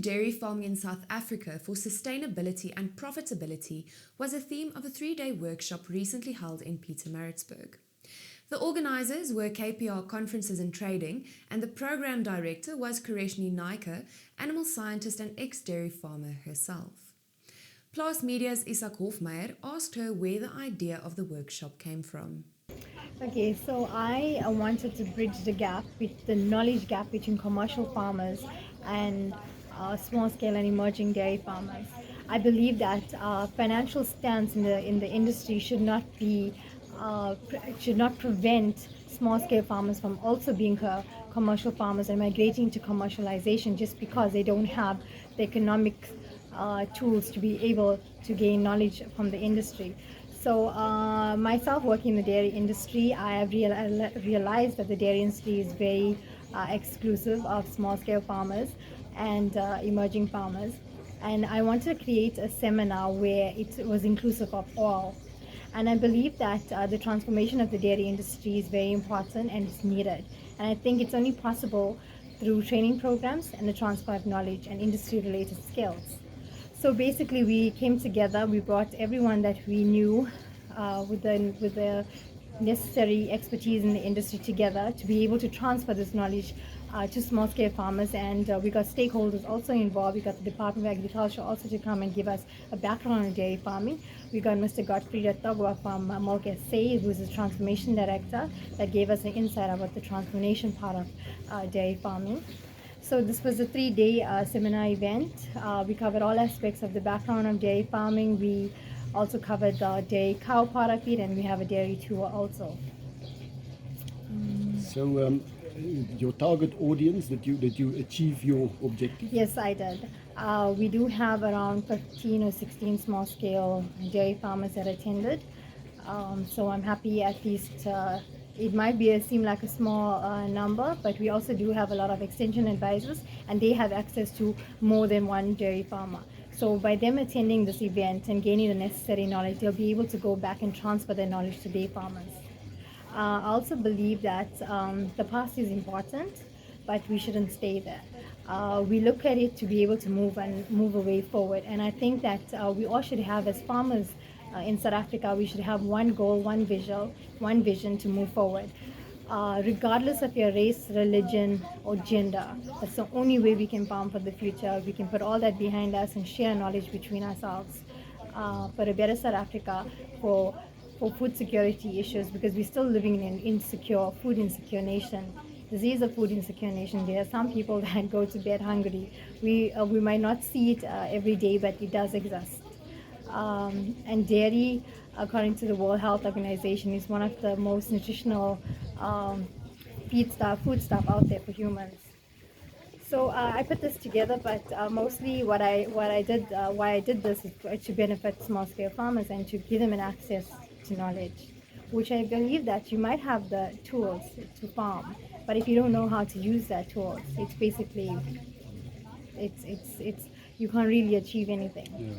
dairy farming in South Africa for sustainability and profitability was a theme of a 3-day workshop recently held in Pietermaritzburg. The organisers were KPR Conferences and Trading, and the program director was Kireshni Naiker, animal scientist and ex-dairy farmer herself. Plaas Media's Izak Hofmeyr asked her where the idea of the workshop came from. Okay, so I wanted to bridge the gap, the knowledge gap between commercial farmers and small-scale and emerging dairy farmers. I believe that financial stance in the industry should not prevent small-scale farmers from also being commercial farmers and migrating to commercialization just because they don't have the economic tools to be able to gain knowledge from the industry. So myself working in the dairy industry, I have realized that the dairy industry is very exclusive of small-scale farmers and emerging farmers. And I wanted to create a seminar where it was inclusive of all. And I believe that the transformation of the dairy industry is very important and it's needed. And I think it's only possible through training programs and the transfer of knowledge and industry-related skills. So basically, we came together. We brought everyone that we knew with the necessary expertise in the industry together to be able to transfer this knowledge to small-scale farmers. And we got stakeholders also involved. We got the Department of Agriculture also to come and give us a background on dairy farming. We got Mr. Godfrey Ratogwa from Milk SA, who is the transformation director, that gave us an insight about the transformation part of dairy farming. So this was a 3-day seminar event. We covered all aspects of the background of dairy farming. We also covered the dairy cow product feed, and we have a dairy tour also. So your target audience, did you achieve your objective? Yes, I did. We do have around 15 or 16 small-scale dairy farmers that attended. So I'm happy at least. It might seem like a small number, but we also do have a lot of extension advisors, and they have access to more than one dairy farmer. So by them attending this event and gaining the necessary knowledge, they'll be able to go back and transfer their knowledge to their farmers. I also believe that the past is important, but we shouldn't stay there. We look at it to be able to move away forward, and I think that we all should have, as farmers, in South Africa, we should have one goal, one vision to move forward. Regardless of your race, religion, or gender, that's the only way we can farm for the future. We can put all that behind us and share knowledge between ourselves for a better South Africa, for food security issues, because we're still living in an food insecure nation. This is a food insecure nation. There are some people that go to bed hungry. We might not see it every day, but it does exist. And dairy, according to the World Health Organization, is one of the most nutritional foodstuff out there for humans. So I put this together, but mostly why I did this is to benefit small-scale farmers and to give them an access to knowledge, which I believe that you might have the tools to farm, but if you don't know how to use that tools, it's basically you can't really achieve anything. Yeah.